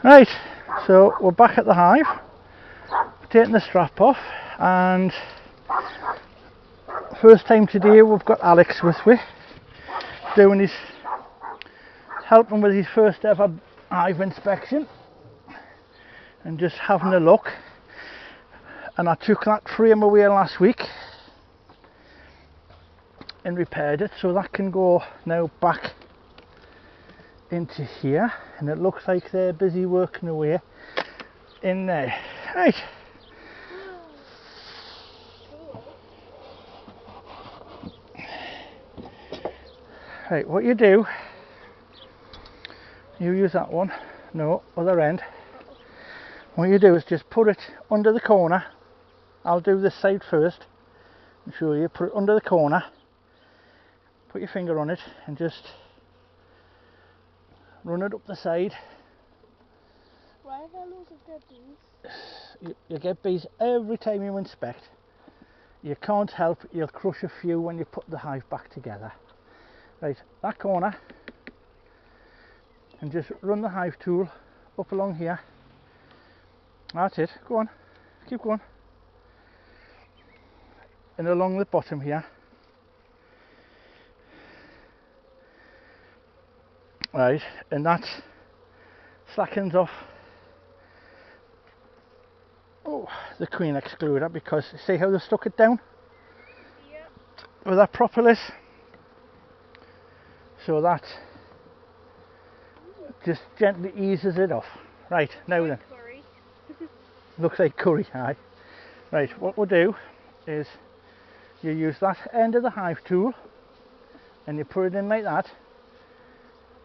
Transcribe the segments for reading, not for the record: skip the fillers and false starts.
Right, so we're back at the hive, taking the strap off, and first time today we've got Alex with me, doing his, helping with his first ever hive inspection, and just having a look. And I took that frame away last week and repaired it, so that can go now back into here, and it looks like they're busy working away in there. Right. Right, what you do, you use that one, no, other end. What you do is just put it under the corner. I'll do this side first and show you. Put it under the corner, put your finger on it and just run it up the side. Why are there loads of dead bees? You get bees every time you inspect. You can't help, you'll crush a few when you put the hive back together. Right, that corner, and just run the hive tool up along here. That's it, go on, keep going. And along the bottom here. Right, and that slackens off the queen excluder, because see how they stuck it down? Yeah. With that propolis. So that just gently eases it off. Right, now then. Curry. Looks like curry, aye. Right, what we'll do is you use that end of the hive tool and you put it in like that,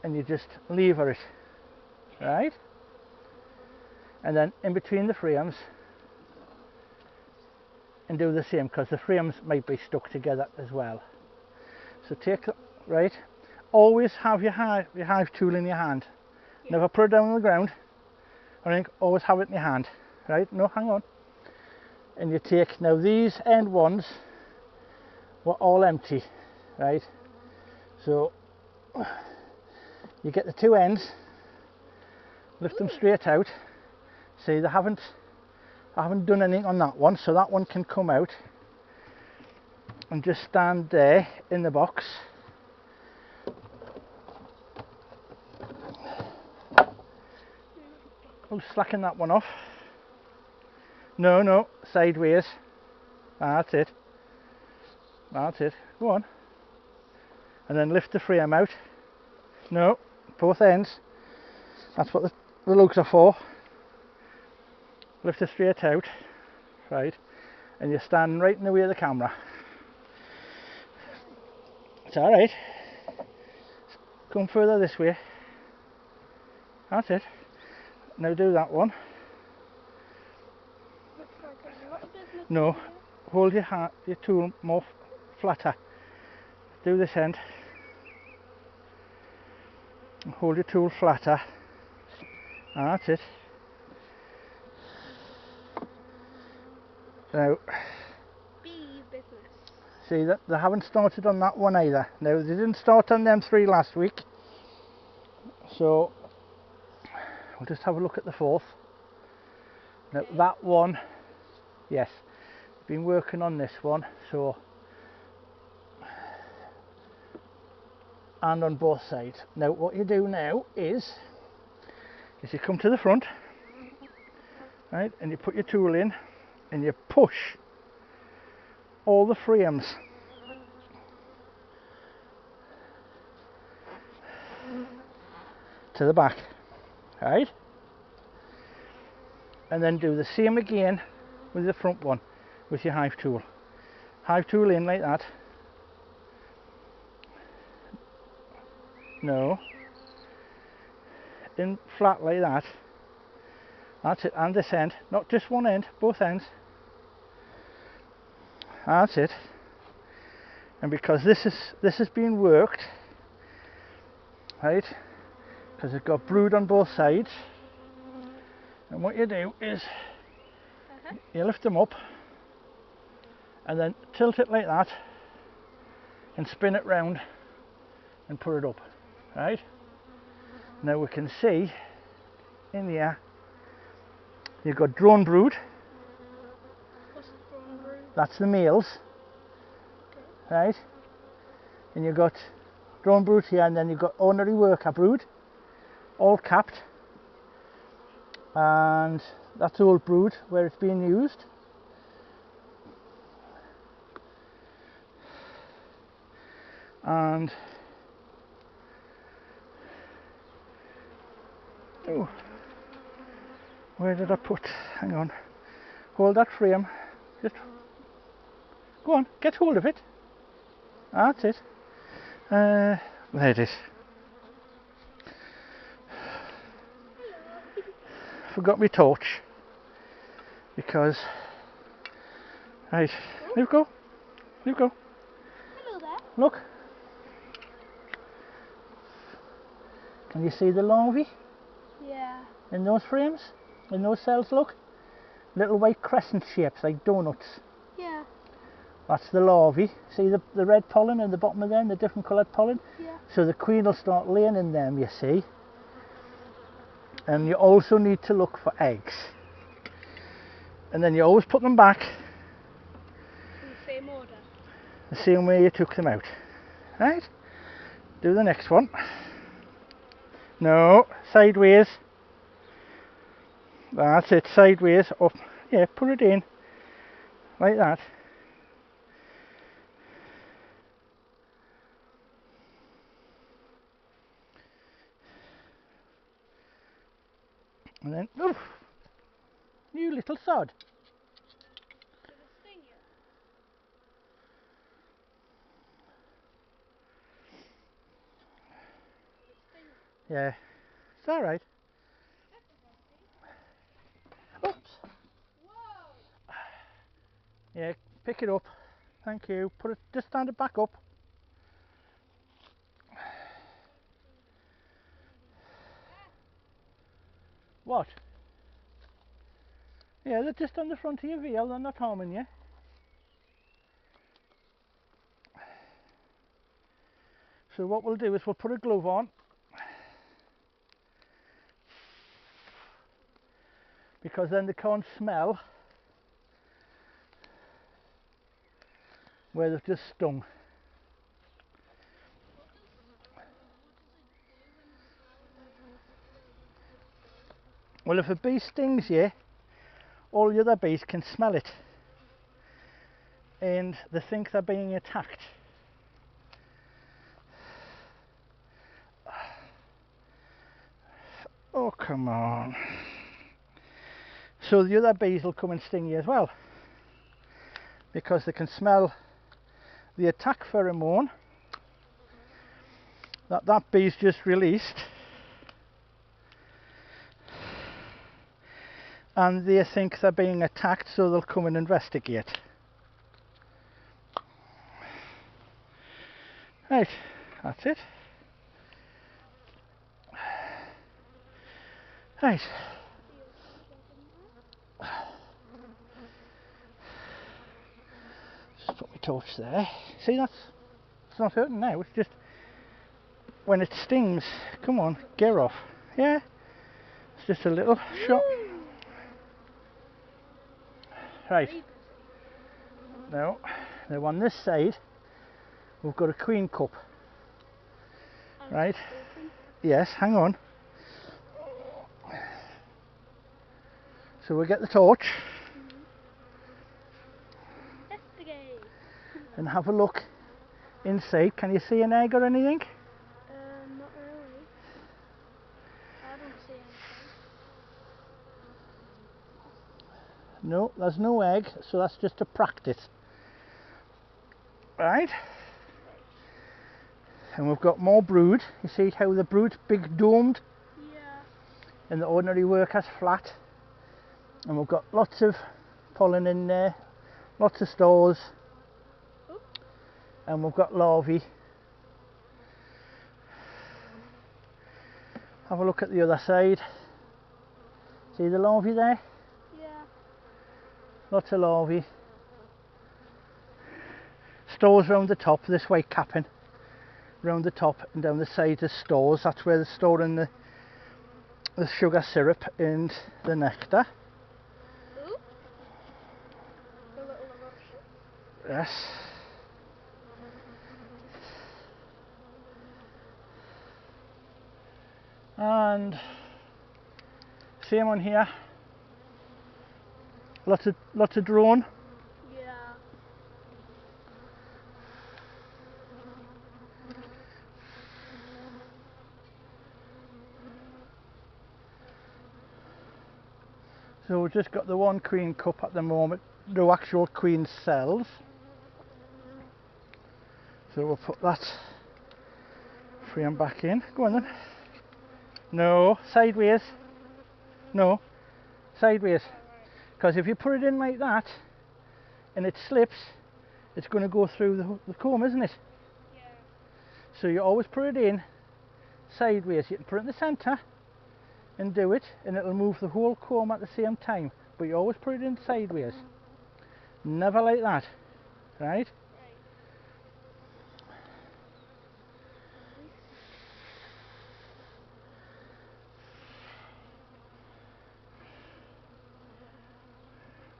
and you just lever it, right? And then in between the frames, and do the same, because the frames might be stuck together as well. So take, right, always have your hive tool in your hand. Yeah. Never put it down on the ground or anything, always have it in your hand, right? No, hang on. And you take, now these end ones were all empty, right? So you get the two ends, lift them straight out. See, I haven't done anything on that one, so that one can come out and just stand there in the box. We'll slacken that one off. No, sideways. That's it. That's it. Go on. And then lift the frame out. No, both ends. That's what the lugs are for. Lift it straight out, right, and you're standing right in the way of the camera. It's alright. Come further this way. That's it. Now do that one. Looks like a lot of business. No, hold your tool more flatter. Do this end. Hold your tool flatter. That's it. Now, Bee business. see that they haven't started on that one either. Now, they didn't start on them three last week, so we'll just have a look at the fourth. Now that one, yes, been working on this one, so, and on both sides. Now what you do now is you come to the front, right, and you put your tool in and you push all the frames to the back, right, and then do the same again with the front one with your hive tool in like that. No, in flat like that. That's it. And this end, not just one end, both ends. That's it. And because this has been worked, right, because it's got brood on both sides, and what you do is you lift them up and then tilt it like that and spin it round and put it up, right? Now we can see in here, you've got drone brood. What's the drone brood? That's the males, Okay. right? And you've got drone brood here, and then you've got ordinary worker brood, all capped, and that's old brood where it's being used. And oh, where did I put? Hang on, hold that frame. Just go on, get hold of it. That's it. There it is. Forgot my torch because right. You go. You go. Hello there. Look. Can you see the larvae Yeah. in those frames? In those cells, look. Little white crescent shapes like donuts. Yeah. That's the larvae. See the red pollen in the bottom of them, the different coloured pollen? Yeah. So the queen will start laying in them, you see. And you also need to look for eggs. And then you always put them back In the same order. the same way you took them out. Right? Do the next one. No, sideways. That's it, sideways, up. Yeah, put it in. Like that. And then, oof, you little sod. Did it sting you? Did it sting you? Yeah, it's alright. Oops. Whoa! Yeah, pick it up. Thank you. Put it, just stand it back up. What? Yeah, they're just on the front of your veil, they're not harming you. So what we'll do is we'll put a glove on. Because then they can't smell where they've just stung. Well, if a bee stings you, all the other bees can smell it and they think they're being attacked. Oh, come on. So the other bees will come and sting you as well because they can smell the attack pheromone that bee's just released, and they think they're being attacked, so they'll come and investigate. Right, that's it. Right. Just put my torch there. See, it's not hurting now, it's just when it stings. Come on, get off. Yeah, it's just a little shot. Right. Now on this side we've got a queen cup. Right? Yes, hang on. So we'll get the torch and have a look inside. Can you see an egg or anything? Not really. I don't see anything. No, there's no egg, so that's just a practice. Right? And we've got more brood. You see how the brood's big domed? Yeah. And the ordinary worker's flat. And we've got lots of pollen in there, lots of stores. Ooh. And we've got larvae. Have a look at the other side. See the larvae there? Yeah. Lots of larvae. Stores round the top, this way capping. Round the top and down the side of stores. That's where they're storing the sugar syrup and the nectar. Ooh. A little eruption. Yes. And same on here. Lots of drone. Yeah. So we've just got the one queen cup at the moment, no actual queen cells. So we'll put that frame back in. Go on then. No, sideways. No, sideways. Because if you put it in like that and it slips, it's going to go through the comb, isn't it? Yeah. So you always put it in sideways. You can put it in the centre and do it, and it'll move the whole comb at the same time. But you always put it in sideways. Never like that, right? Right.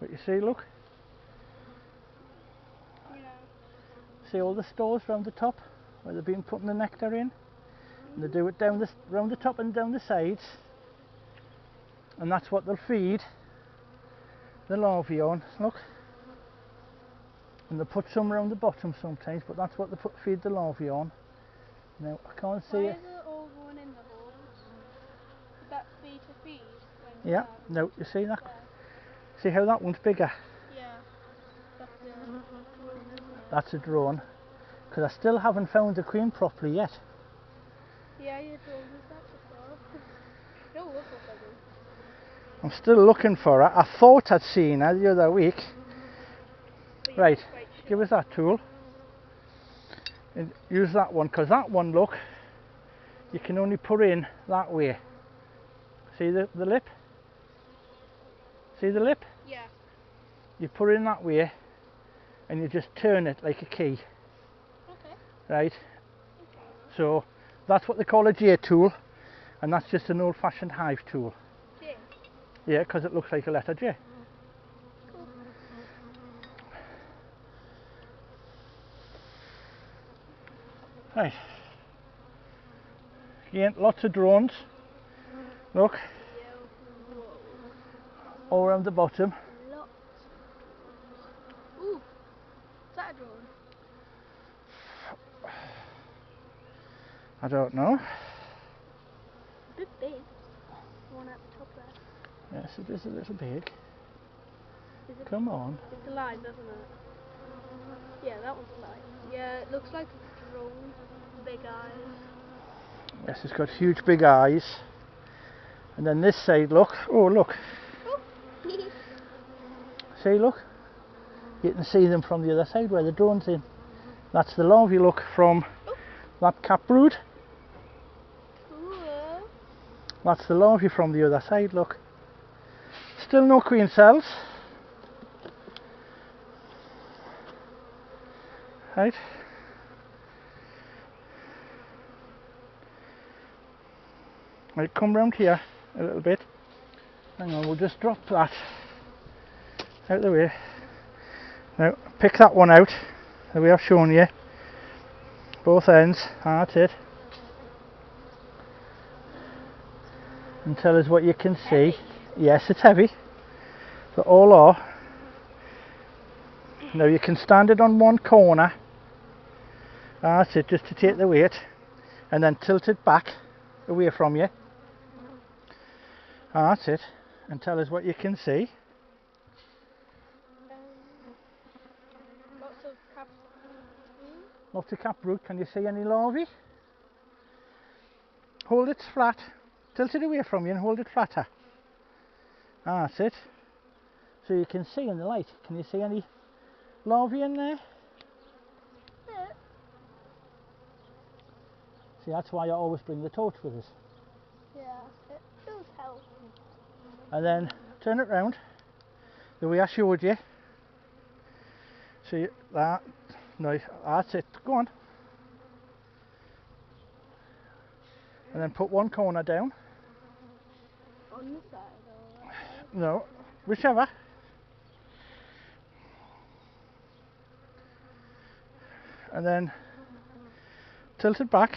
But you see, look, Yeah. see all the stores round the top where they've been putting the nectar in, and they do it down round the top and down the sides, and that's what they'll feed the larvae on. Look, and they put some around the bottom sometimes, but that's what they feed the larvae on. Now I can't see Why it. is it all going in the holes? Would that be to feed? Yeah. No, you see that? Yeah. See how that one's bigger? Yeah. That's a drone, isn't it? That's a drone. Because I still haven't found the queen properly yet. Yeah, you told us that before. It'll look up, I do. I'm still looking for her. I thought I'd seen her the other week. But you're Right, not quite sure. give us that tool. And use that one, because that one, look, you can only put in that way. See the lip? See the lip? Yeah. You put it in that way and you just turn it like a key, Okay. right? So that's what they call a J tool, and that's just an old-fashioned hive tool. J. Yeah, because it looks like a letter J. Cool. Right. Again, lots of drones. Look, Yeah. Whoa. all around the bottom. Lots. Ooh. Is that a drone? I don't know. A bit big. One at the top there. Yes, it is a little big. Is it? Come on. It's alive, doesn't it? Yeah, that one's alive. Yeah, it looks like a drone. Big eyes. Yes, it's got huge big eyes. And then this side, look. Oh, look. Oh. See, look. You can see them from the other side where the drone's in. That's the larvae, look, from that cap brood. Cool. That's the larvae from the other side, look. Still no queen cells. Right. Right, come round here a little bit. Hang on, we'll just drop that out of the way. Now, pick that one out that we have shown you. Both ends, that's it. And tell us what you can see. Heavy. Yes, it's heavy. They all are. Now you can stand it on one corner. That's it, just to take the weight. And then tilt it back away from you. That's it. And tell us what you can see. Lots of cap. Lots of cap root. Can you see any larvae? Hold it flat. Tilt it away from you and hold it flatter. That's it. So you can see in the light. Can you see any larvae in there? Yeah. See, that's why I always bring the torch with us. Yeah, it does help. And then turn it round the way I showed you. See that? No, that's it. Go on. And then put one corner down. on the side or that side? No, whichever. And then tilt it back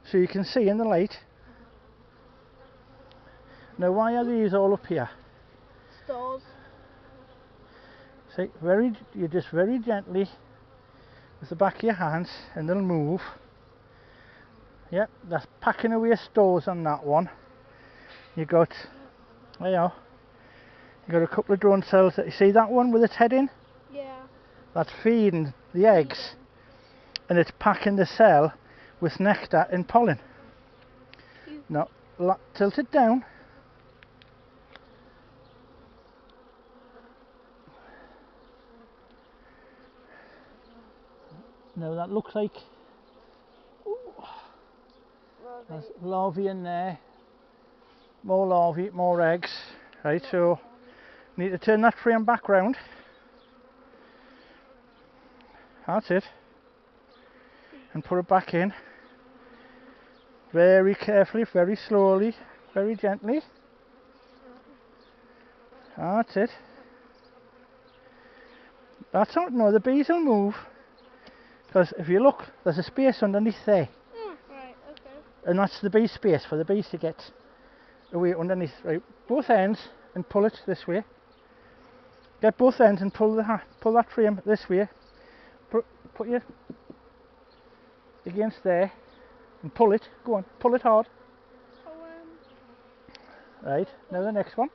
so you can see in the light. Now why are these all up here? Stores. See, you just very gently with the back of your hands and they'll move. Yep, that's packing away stores on that one. You got, there you are. You got a couple of drone cells. You see that one with its head in? Yeah. That's feeding the eggs, and it's packing the cell with nectar and pollen. Now, tilt it down. Now that looks like there's larvae in there. More larvae, more eggs. Right, so need to turn that frame back round. That's it. And put it back in. Very carefully, very slowly, very gently. That's it. That's not, no, the bees will move. Because if you look, there's a space underneath there. Right, okay. And that's the bee space for the bees to get away underneath. Right, both ends and pull it this way. Get both ends and pull that frame this way. Put your against there and pull it. Go on, pull it hard. Right, now the next one.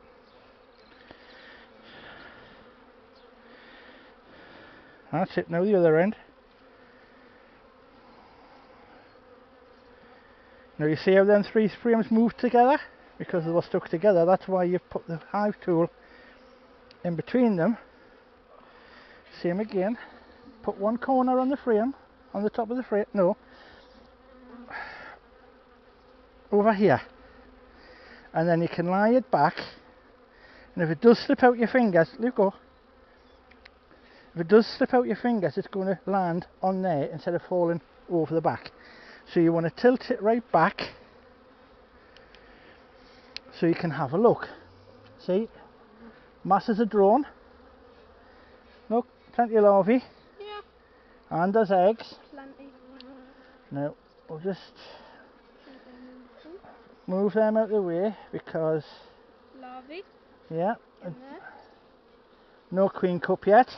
That's it, now the other end. Now you see how them three frames move together? Because they were stuck together, that's why you put the Hive tool in between them. Same again. Put one corner on the frame, on the top of the frame, no. Over here. And then you can lie it back. And if it does slip out your fingers, look go. If it does slip out your fingers, it's going to land on there instead of falling over the back. So you want to tilt it right back so you can have a look. See, masses of drone. Look, plenty of larvae. Yeah. And there's eggs. Plenty. Now we'll just move them out of the way because Larvae. yeah, In there. no queen cup yet.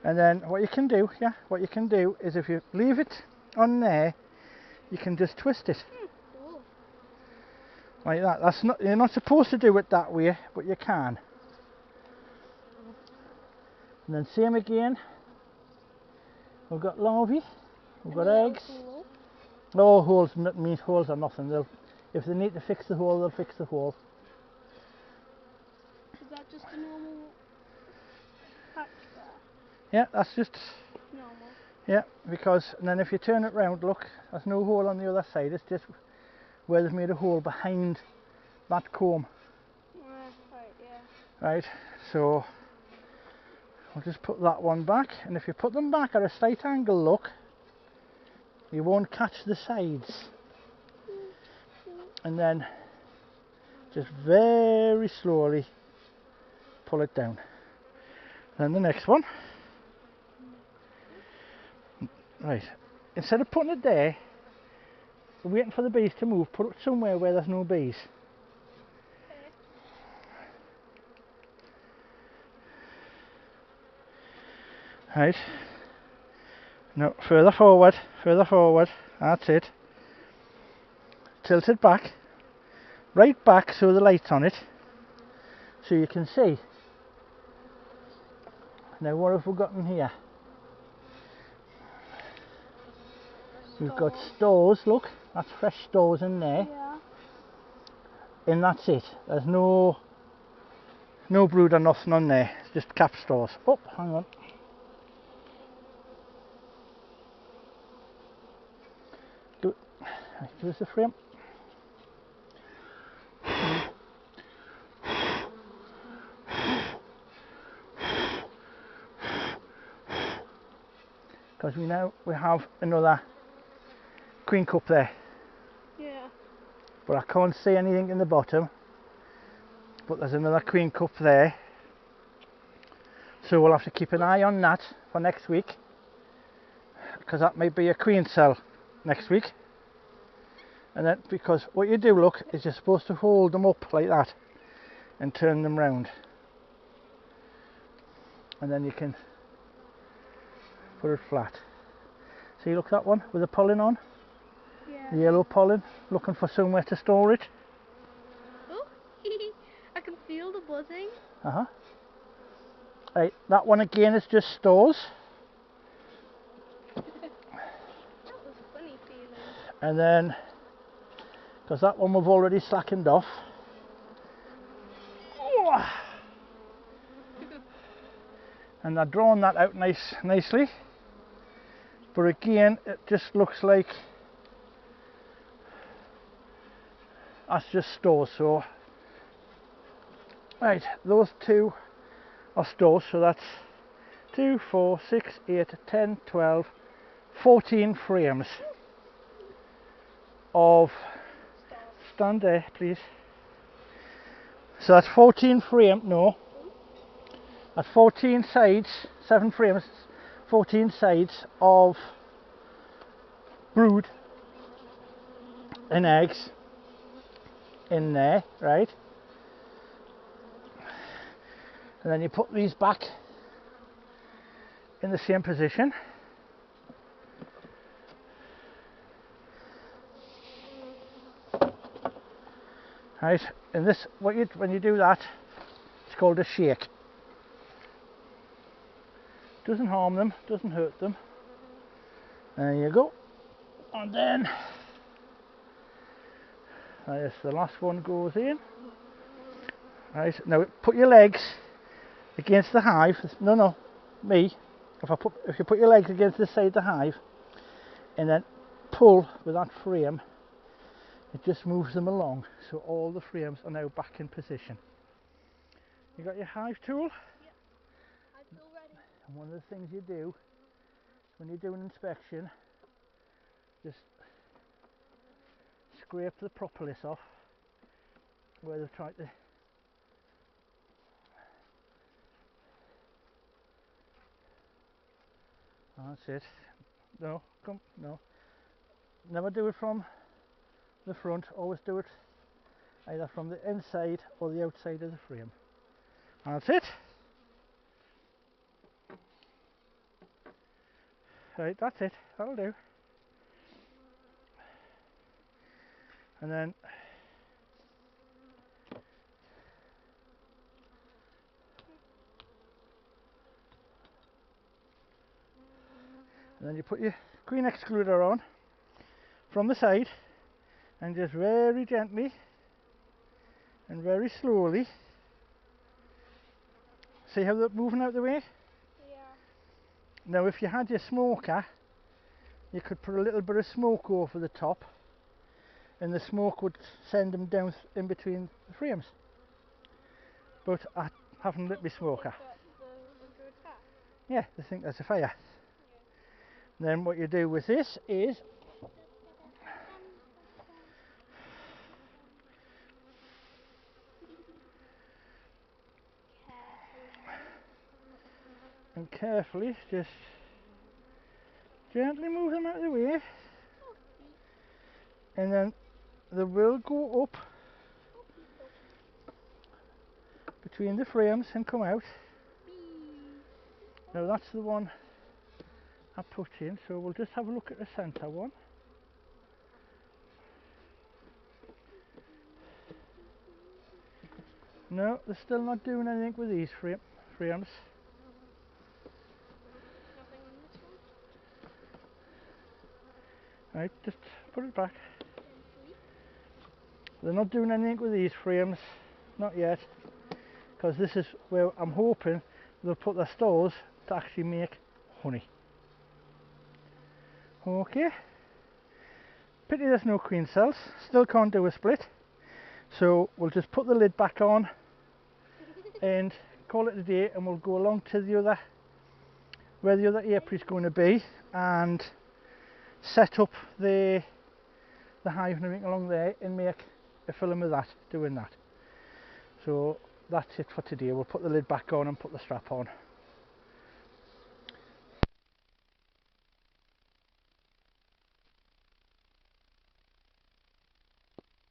And then what you can do, is if you leave it on there, you can just twist it. Cool. Like that. That's not, you're not supposed to do it that way, but you can. And then same again. We've got larvae, we've got eggs. No holes means holes are nothing. If they need to fix the hole, they'll fix the hole. Is that just a normal patch there? Yeah, that's just Normal. yeah, because and then if you turn it round, look, there's no hole on the other side. It's just where they've made a hole behind that comb. Right, yeah. Right, so I'll just put that one back, and if you put them back at a slight angle, look, you won't catch the sides. And then just very slowly pull it down. Then the next one. Right, instead of putting it there, waiting for the bees to move, put it somewhere where there's no bees. Right, no, further forward, that's it. Tilt it back, right back so the light's on it, so you can see. Now what have we got in here? We've got stores, look, that's fresh stores in there. Yeah. And that's it, there's no brood or nothing on there, it's just cap stores. Oh, hang on. Give us the frame. Because we have another queen cup there. Yeah. but I can't see anything in the bottom. But there's another queen cup there, so we'll have to keep an eye on that for next week, because that may be a queen cell next week. And then, because what you do, look, is you're supposed to hold them up like that and turn them round, and then you can put it flat. See, look, that one with the pollen on, Yeah. the yellow pollen, looking for somewhere to store it. Oh, I can feel the buzzing. Right, that one again is just stores. That was a funny feeling. And then, because that one we've already slackened off. And I've drawn that out nicely. But again, it just looks like that's just stores. So, right, those two are stores. So that's 2, 4, 6, 8, 10, 12, 14 frames of, stand there please. So that's 14 frame, no, that's 14 sides, 7 frames, 14 sides of brood and eggs in there, right? And then you put these back in the same position. Right, and this, when you do that, it's called a shake. Doesn't harm them, doesn't hurt them. There you go. And then there's the last one goes in. Right, now put your legs against the hive. No, me. If you put your legs against the side of the hive and then pull with that frame, it just moves them along, so all the frames are now back in position. You got your hive tool? Yep, hive's all ready. And one of the things you do when you do an inspection, just scrape the propolis off where they've tried to. That's it. No, come, no. Never do it from the front, always do it either from the inside or the outside of the frame. That's it. Right, that's it, that'll do. And then you put your queen excluder on from the side and just very gently and very slowly. See how they're moving out the way? Yeah. Now if you had your smoker, you could put a little bit of smoke over the top and the smoke would send them down in between the frames. But I haven't lit my smoker. Under attack. Yeah, they think that's a fire. Then what you do with this is and carefully just gently move them out of the way, and then they will go up between the frames and come out. Now that's the one I put in, so we'll just have a look at the centre one. No, they're still not doing anything with these frames. Nothing on this one? Right, just put it back. Gently. They're not doing anything with these frames, not yet, because this is where I'm hoping they'll put their stores to actually make honey. Okay, pity there's no queen cells, still can't do a split, so we'll just put the lid back on and call it a day, and we'll go along to the other, where the other apiary is going to be, and set up the hive and everything along there and make you're filling with that, doing that. So that's it for today. We'll put the lid back on and put the strap on.